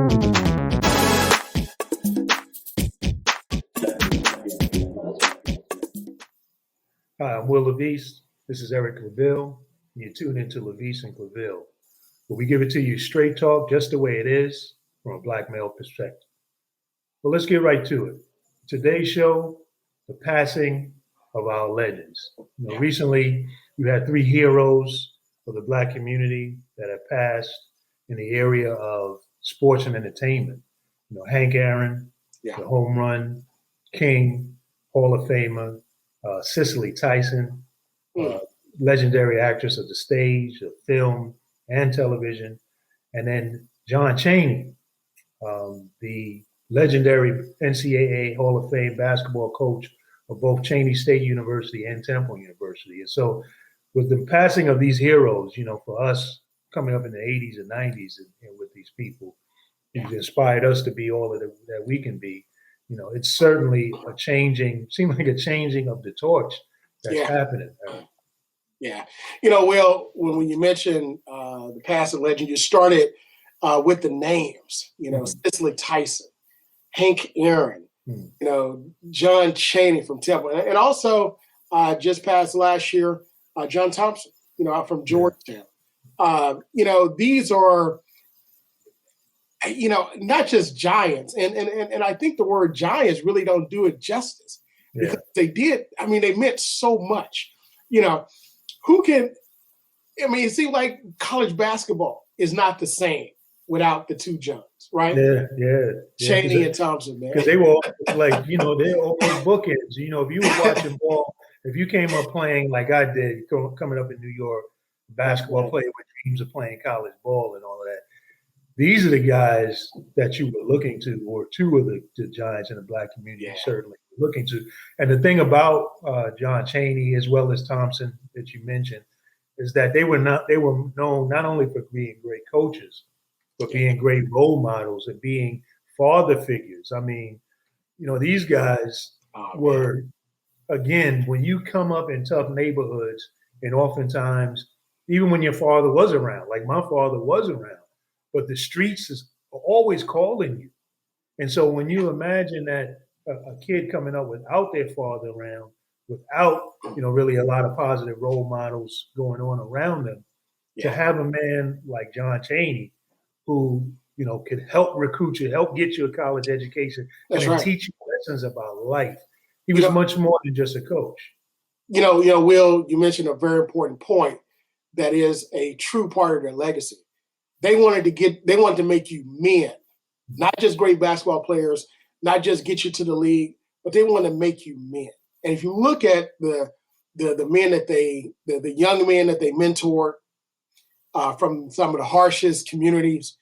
Hi, I'm Will LaVeist. This is Eric Claville. You tune into LaVeist and Claville, where we give it to you straight talk, just the way it is, from a black male perspective. But let's get right to it. Today's show, the passing of our legends. Recently, you had three heroes of the black community that have passed in the area of sports and entertainment. Hank Aaron, the home run king, Hall of Famer, Cicely Tyson, legendary actress of the stage, of film, and television. And then John Chaney, the legendary NCAA Hall of Fame basketball coach of both Chaney State University and Temple University. And so with the passing of these heroes, for us coming up in the 80s and 90s and with these people, it inspired us to be all that we can be. It's certainly seemed like a changing of the torch that's happening. Yeah. Will, when you mentioned the passing legend, you started with the names, Cicely Tyson, Hank Aaron, John Chaney from Temple, and also just passed last year, John Thompson, out from Georgetown. These are, not just giants. And I think the word giants really don't do it justice because they meant so much. It seems like college basketball is not the same without the two Johns, right? Yeah. Chaney and Thompson, man. Because they were like, they're almost bookends. If you were watching ball, if you came up playing like I did, coming up in New York, basketball player with dreams of playing college ball and all of that. These are the guys that you were looking to, or two of the giants in the black community certainly looking to. And the thing about John Chaney as well as Thompson that you mentioned is that they were known not only for being great coaches, but being great role models and being father figures. These guys were, again, when you come up in tough neighborhoods, and oftentimes, even when your father was around, like my father was around, but the streets are always calling you. And so when you imagine that a kid coming up without their father around, without, really a lot of positive role models going on around them, to have a man like John Chaney who, could help recruit you, help get you a college education, and teach you lessons about life. He was much more than just a coach. Will, you mentioned a very important point that is a true part of their legacy. They wanted to make you men, not just great basketball players, not just get you to the league, but they want to make you men. And if you look at the men that the young men that they mentored from some of the harshest communities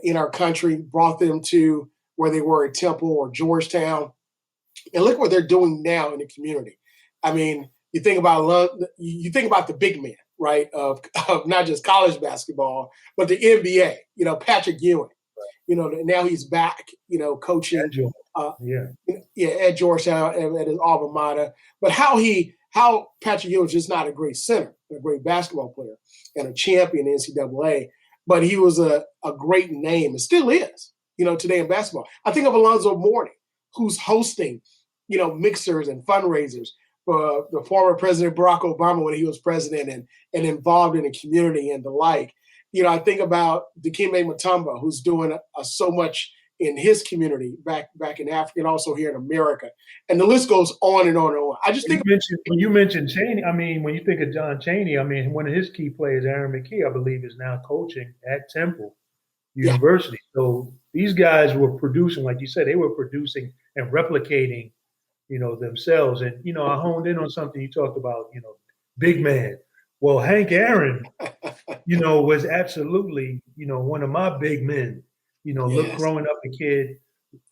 in our country, brought them to where they were at Temple or Georgetown, and look what they're doing now in the community. You think about the big men, right, of not just college basketball, but the NBA, Patrick Ewing, now he's back, coaching at Georgetown at his alma mater. But how Patrick Ewing was just not a great center, a great basketball player, and a champion in NCAA, but he was a great name and still is, today in basketball. I think of Alonzo Mourning, who's hosting, mixers and fundraisers for the former President Barack Obama when he was president and involved in the community and the like. I think about Dikembe Mutombo, who's doing so much in his community back in Africa and also here in America. And the list goes on and on and on. I just think when you mentioned Chaney, when you think of John Chaney, one of his key players, Aaron McKee, I believe, is now coaching at Temple University. So these guys were producing, like you said, they were producing and replicating, themselves. And, I honed in on something you talked about, big man. Well, Hank Aaron, was absolutely, one of my big men. Look, growing up a kid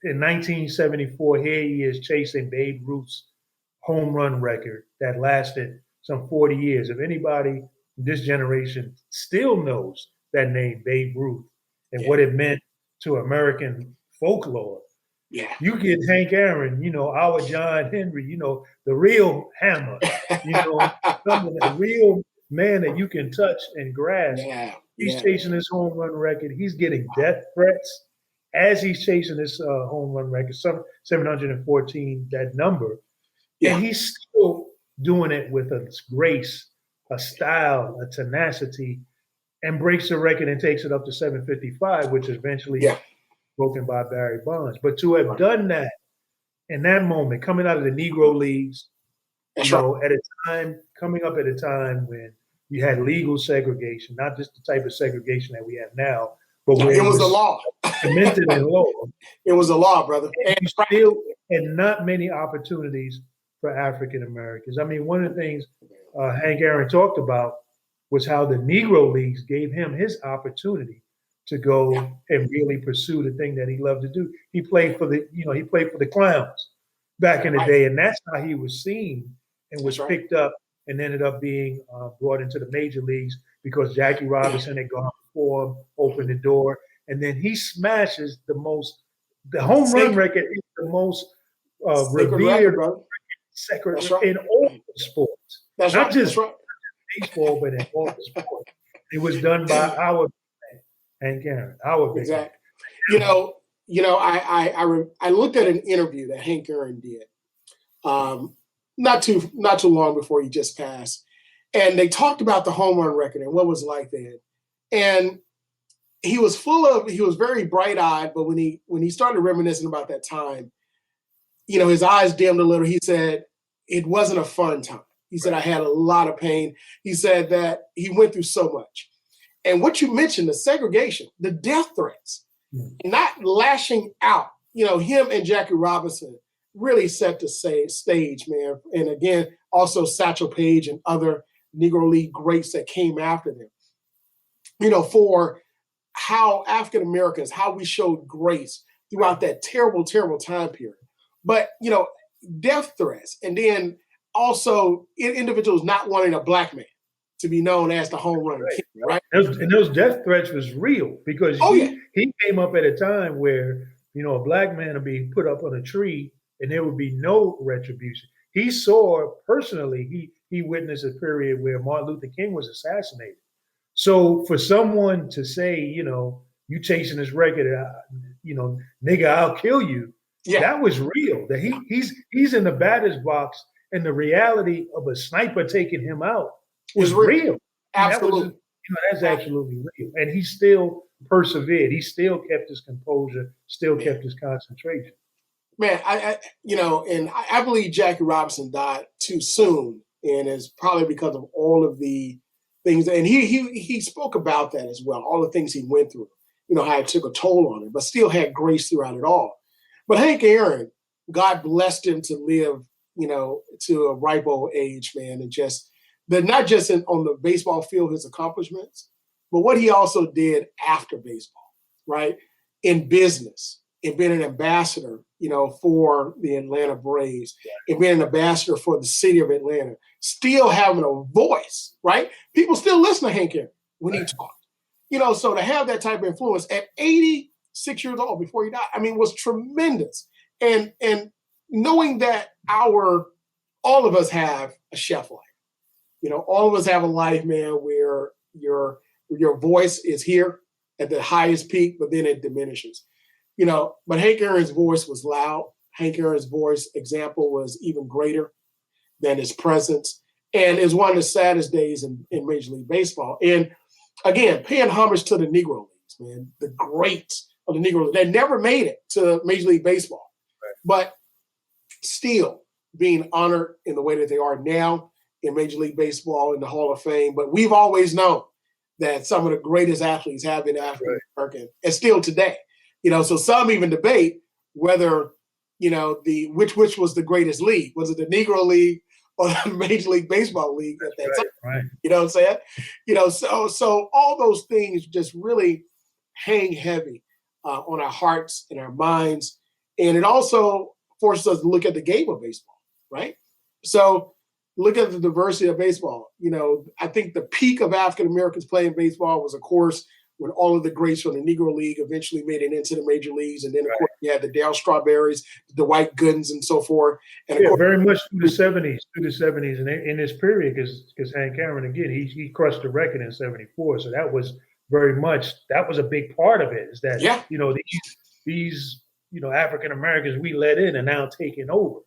in 1974, here he is chasing Babe Ruth's home run record that lasted some 40 years. If anybody in this generation still knows that name, Babe Ruth, and what it meant to American folklore, you get Hank Aaron, our John Henry, the real hammer, the real man that you can touch and grasp. He's chasing his home run record. He's getting death threats. as he's chasing this home run record, 714, that number, and he's still doing it with a grace, a style, a tenacity, and breaks the record and takes it up to 755, which is eventually broken by Barry Bonds. But to have done that in that moment, coming out of the Negro Leagues, at a time, coming up at a time when you had legal segregation, not just the type of segregation that we have now, but when it was the law. Cemented in law. It was a law, brother. And you still had not many opportunities for African Americans. I mean, one of the things Hank Aaron talked about was how the Negro Leagues gave him his opportunity to go and really pursue the thing that he loved to do. He played for the Clowns back in the day, and that's how he was seen and was picked up and ended up being brought into the major leagues because Jackie Robinson had gone before him, opened the door, and then he smashes the home run record is the most revered record in all sports. That's not right. just baseball, but in all the sports. It was done by our Hank Aaron, our big man. I looked at an interview that Hank Aaron did not too long before he just passed, and they talked about the home run record and what it was like then. And he was very bright-eyed, but when he started reminiscing about that time, his eyes dimmed a little. He said it wasn't a fun time. He said, I had a lot of pain. He said that he went through so much. And what you mentioned, the segregation, the death threats, not lashing out, him and Jackie Robinson really set the stage, man. And again, also Satchel Paige and other Negro League greats that came after them, for how African Americans, how we showed grace throughout that terrible, terrible time period. But, death threats, and then also individuals not wanting a black man to be known as the home run king, right? And those death threats was real because he came up at a time where, a black man would be put up on a tree and there would be no retribution. He saw personally, he witnessed a period where Martin Luther King was assassinated. So for someone to say, you chasing this record, nigga, I'll kill you. Yeah. That was real. That he's in the batter's box, and the reality of a sniper taking him out was real. Absolutely. That's absolutely real. And he still persevered. He still kept his composure, still kept his concentration. Man, I believe Jackie Robinson died too soon, and it's probably because of all of the things. And he spoke about that as well, all the things he went through, how it took a toll on him, but still had grace throughout it all. But Hank Aaron, God blessed him to live, to a ripe old age, man, and not just on the baseball field, his accomplishments, but what he also did after baseball, right? In business, in being an ambassador, for the Atlanta Braves, and being an ambassador for the city of Atlanta, still having a voice, right? People still listen to Hank Aaron when he talked, so to have that type of influence at 86 years old before he died, was tremendous. And knowing that all of us have a chef life, all of us have a life, man, where your voice is here at the highest peak, but then it diminishes, but Hank Aaron's voice was loud. Hank Aaron's voice example was even greater than his presence. And it's one of the saddest days in Major League Baseball. And again, paying homage to the Negro Leagues, man, the greats of the Negro Leagues. They never made it to Major League Baseball, but still being honored in the way that they are now in Major League Baseball in the Hall of Fame. But we've always known that some of the greatest athletes have been African American, and still today. So some even debate whether, which was the greatest league. Was it the Negro League or the Major League Baseball League at that time? Right. You know what I'm saying? So all those things just really hang heavy on our hearts and our minds. And it also forces us to look at the game of baseball, right? So look at the diversity of baseball. I think the peak of African Americans playing baseball was, of course, when all of the greats from the Negro League eventually made it into the major leagues. And then, of course, you had the Dale Strawberries, the Dwight Goodens, and so forth. And of course, very much through the 70s. And in this period, because Hank Aaron, again, he crushed the record in 74. So that was very much, that was a big part of it, is that, these, African Americans we let in are now taking over.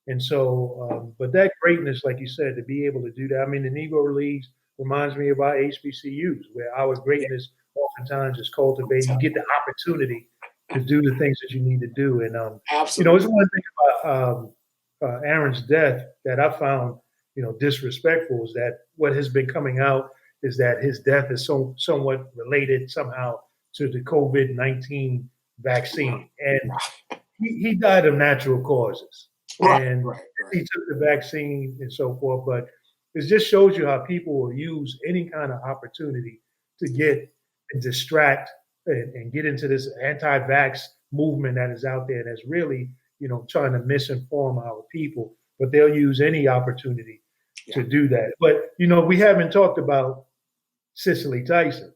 And so, but that greatness, like you said, to be able to do that. I mean, the Negro Leagues reminds me of our HBCUs, where our greatness oftentimes is cultivated. You get the opportunity to do the things that you need to do. And, Absolutely. it's one thing about Aaron's death that I found, disrespectful is that what has been coming out is that his death is somewhat related somehow to the COVID-19 vaccine. And he died of natural causes. And he took the vaccine and so forth. But it just shows you how people will use any kind of opportunity to get and distract and get into this anti-vax movement that is out there that's really, trying to misinform our people. But they'll use any opportunity to do that. But, we haven't talked about Cicely Tyson.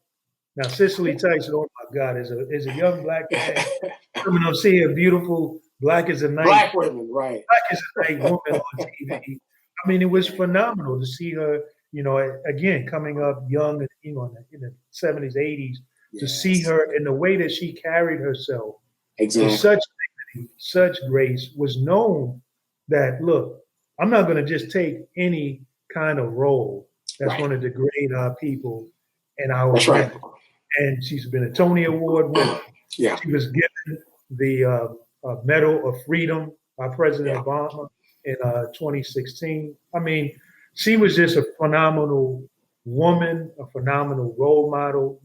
Now, Cicely Tyson, oh my God, is a young black man coming up seeing beautiful black as a night. Black women, right. Black as a night woman on TV. I mean, it was phenomenal to see her, again, coming up young, in the 70s, 80s, to see her in the way that she carried herself with such dignity, such grace, was known that, look, I'm not going to just take any kind of role that's going to degrade our people and our women. And she's been a Tony Award winner. She was given the Medal of Freedom by President Obama in 2016. I mean, she was just a phenomenal woman, a phenomenal role model,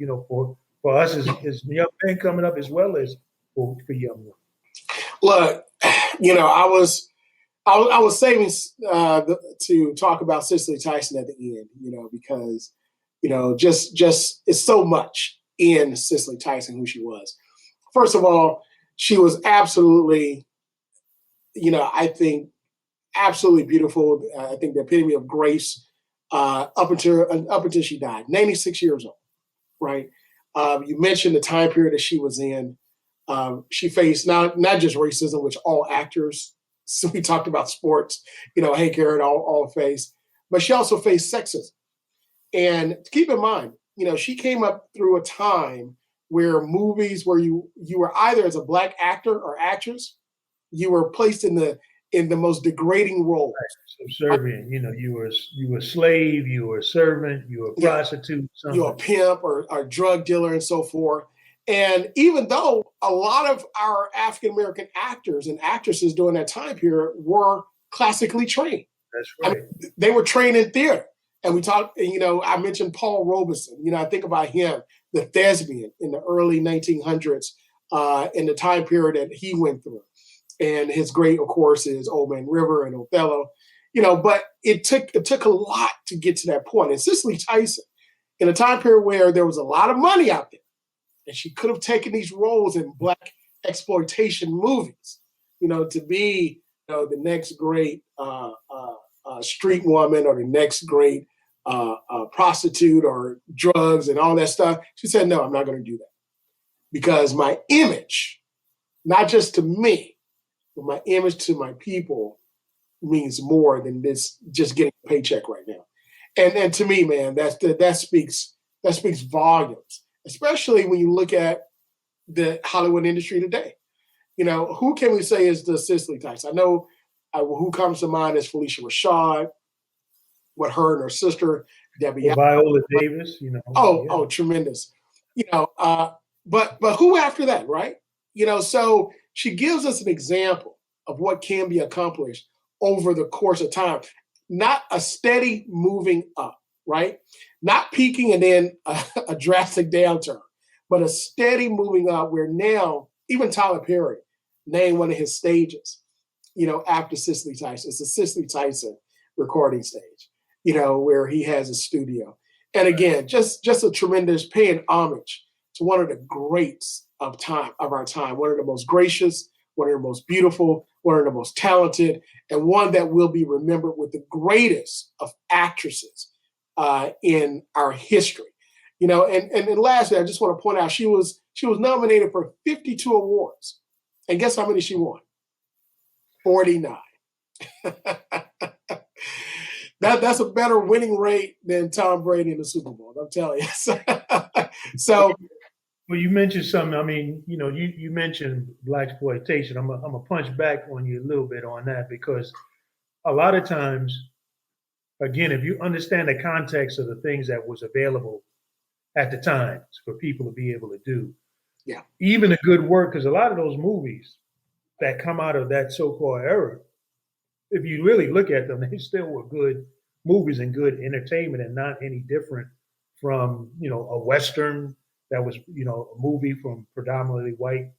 for us as young men coming up, as well as for young women. Look, I was saving to talk about Cicely Tyson at the end, because just it's so much in Cicely Tyson who she was. First of all, she was absolutely, I think, absolutely beautiful. I think the epitome of grace up until she died, 96 years old, right? You mentioned the time period that she was in. She faced not just racism, which all actors, so we talked about sports, Hank Aaron all face, but she also faced sexism. And keep in mind, she came up through a time where movies where you were either as a black actor or actress, you were placed in the most degrading roles. Subservient, you were a slave, you were a servant, you were a prostitute, you were a pimp or a drug dealer and so forth. And even though a lot of our African American actors and actresses during that time period were classically trained. That's right. I mean, they were trained in theater. And we talked, I mentioned Paul Robeson. I think about him, the thespian in the early 1900s, in the time period that he went through. And his great, of course, is Old Man River and Othello. But it took a lot to get to that point. And Cicely Tyson, in a time period where there was a lot of money out there, and she could have taken these roles in black exploitation movies, to be the next great street woman or the next great prostitute or drugs and all that stuff. She said, no, I'm not going to do that. Because my image, not just to me, but my image to my people means more than this just getting a paycheck right now. And to me, man, that speaks volumes, especially when you look at the Hollywood industry today. Who can we say is the Cicely Tyson? I know who comes to mind is Felicia Rashad, with her and her sister, Debbie. Viola Davis, Oh, tremendous. But who after that, right? So she gives us an example of what can be accomplished over the course of time. Not a steady moving up, right? Not peaking and then a drastic downturn, but a steady moving up where now, even Tyler Perry named one of his stages, after Cicely Tyson. It's the Cicely Tyson recording stage, where he has a studio. And again, just a tremendous paying homage to one of the greats of our time, one of the most gracious, one of the most beautiful, one of the most talented, and one that will be remembered with the greatest of actresses in our history. And lastly, I just want to point out she was nominated for 52 awards. And guess how many she won? 49. That's a better winning rate than Tom Brady in the Super Bowl, I'm telling you. So Well, you mentioned something. I mean, you mentioned black exploitation. I'm gonna punch back on you a little bit on that because a lot of times, again, if you understand the context of the things that was available at the time for people to be able to do, Yeah. even a good work, because a lot of those movies that come out of that so-called era, if you really look at them, they still were good movies and good entertainment and not any different from, a Western that was, a movie from predominantly white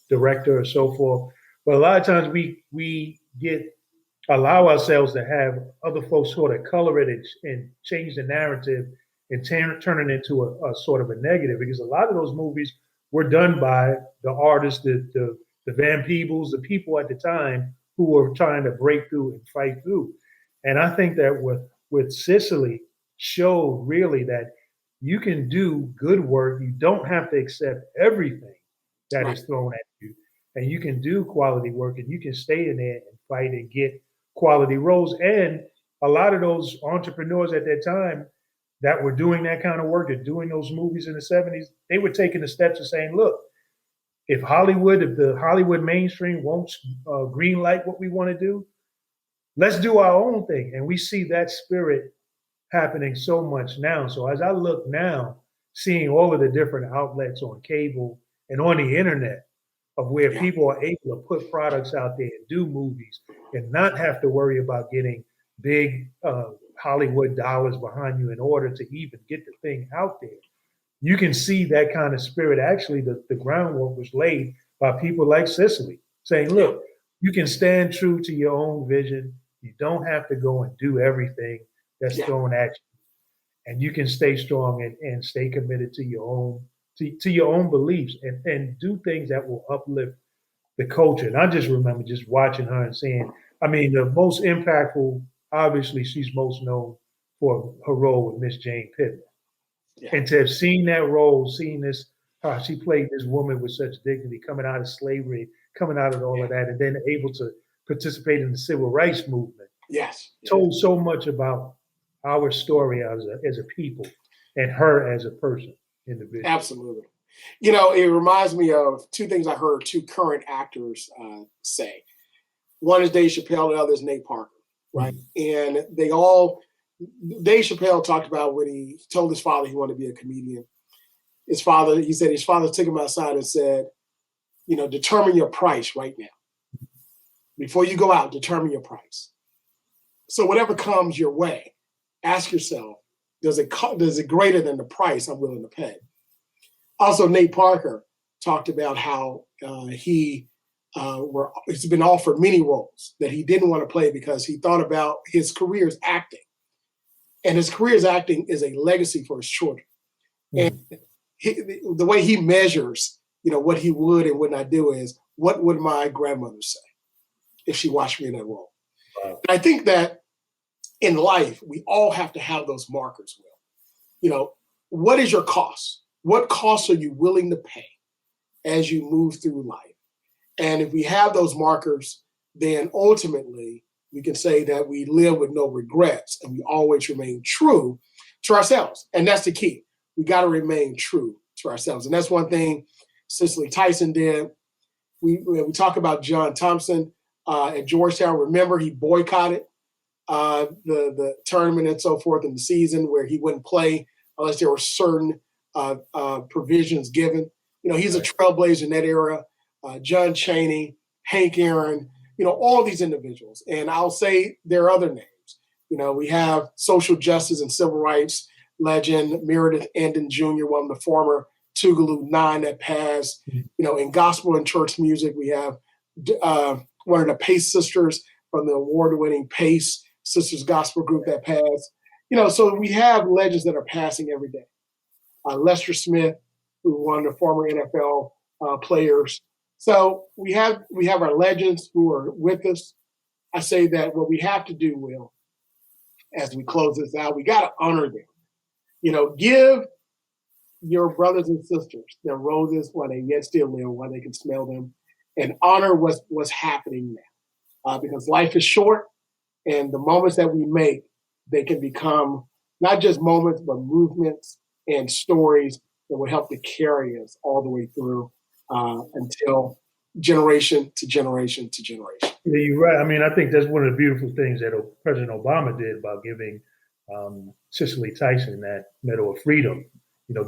director or so forth. But a lot of times we allow ourselves to have other folks sort of color it and change the narrative and turn it into a sort of a negative because a lot of those movies were done by the artists, the Van Peebles, the people at the time who were trying to break through and fight through. And I think that with Cicely showed really that you can do good work. You don't have to accept everything that is thrown at you. And you can do quality work and you can stay in there and fight and get quality roles. And a lot of those entrepreneurs at that time that were doing that kind of work and doing those movies in the 70s, they were taking the steps of saying, look, if the Hollywood mainstream won't green light what we want to do, let's do our own thing. And we see that spirit happening so much now. So as I look now, seeing all of the different outlets on cable and on the internet of where people are able to put products out there and do movies and not have to worry about getting big Hollywood dollars behind you in order to even get the thing out there. You can see that kind of spirit. Actually, the groundwork was laid by people like Cicely saying, look, you can stand true to your own vision. You don't have to go and do everything that's thrown at you. And you can stay strong and stay committed to your own beliefs and do things that will uplift the culture. And I just remember just watching her and saying, I mean, the most impactful, obviously, she's most known for her role with Miss Jane Pittman. Yeah. And to have seen that role, seeing this, she played this woman with such dignity, coming out of slavery, coming out of all of that, and then able to participate in the civil rights movement. Yes. Told so much about our story as a people and her as a person, individual. Absolutely. It reminds me of two things I heard two current actors say. One is Dave Chappelle, the other is Nate Parker, right? Mm-hmm. And Dave Chappelle talked about when he told his father he wanted to be a comedian. He said his father took him outside and said, determine your price right now. Before you go out, determine your price. So whatever comes your way, ask yourself, does it greater than the price I'm willing to pay? Also, Nate Parker talked about how he's been offered many roles that he didn't want to play because he thought about his career as acting. And his career as acting is a legacy for his children. Mm-hmm. And the way he measures, what he would and would not do is, what would my grandmother say if she watched me in that role? Wow. And I think that in life, we all have to have those markers, Will. What is your cost? What costs are you willing to pay as you move through life? And if we have those markers, then ultimately we can say that we live with no regrets and we always remain true to ourselves. And that's the key. We got to remain true to ourselves. And that's one thing Cicely Tyson did. We talk about John Thompson at Georgetown. Remember, he boycotted the tournament and so forth in the season where he wouldn't play unless there were certain provisions given. He's a trailblazer in that era. John Chaney, Hank Aaron, all these individuals. And I'll say there are other names. We have social justice and civil rights legend Meredith Enden Jr., one of the former Tougaloo Nine that passed. In gospel and church music, we have one of the Pace sisters from the award-winning Pace Sisters Gospel Group that passed. So we have legends that are passing every day. Lester Smith, who was one of the former NFL players. So we have our legends who are with us. I say that what we have to do, Will, as we close this out, we got to honor them. Give your brothers and sisters their roses while they yet still live, while they can smell them, and honor what's happening now. Because life is short, and the moments that we make, they can become not just moments, but movements and stories that will help to carry us all the way through until generation to generation to generation. Yeah, you're right. I mean, I think that's one of the beautiful things that President Obama did about giving Cicely Tyson that Medal of Freedom,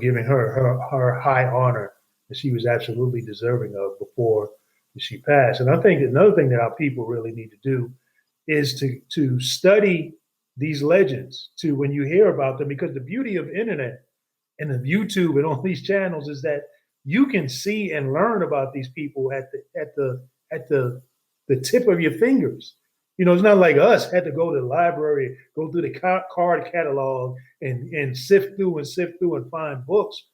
giving her high honor that she was absolutely deserving of before she passed. And I think another thing that our people really need to do is to study these legends, to when you hear about them, because the beauty of internet and of YouTube and all these channels is that you can see and learn about these people at the tip of your fingers. It's not like us had to go to the library, go through the card catalog and sift through and find books.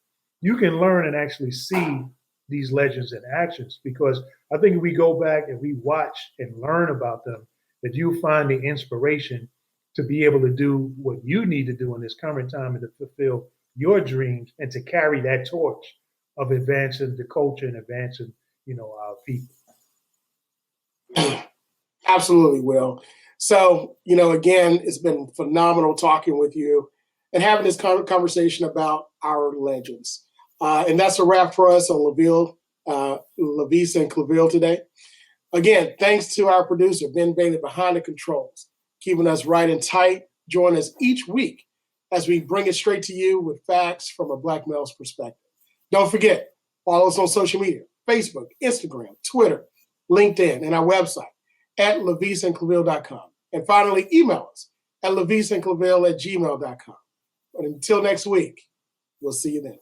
You can learn and actually see these legends in actions, because I think if we go back and we watch and learn about them, that you'll find the inspiration to be able to do what you need to do in this current time and to fulfill your dreams and to carry that torch of advancing the culture and advancing, our people. Absolutely, Will. So, again, it's been phenomenal talking with you and having this conversation about our legends. And that's a wrap for us on LaVeist and Claville today. Again, thanks to our producer, Ben Bailey, behind the controls, keeping us right and tight. Join us each week as we bring it straight to you with facts from a Black male's perspective. Don't forget, follow us on social media, Facebook, Instagram, Twitter, LinkedIn, and our website at LaVeistandClaville.com. And finally, email us at LaVeistandClaville@gmail.com. But until next week, we'll see you then.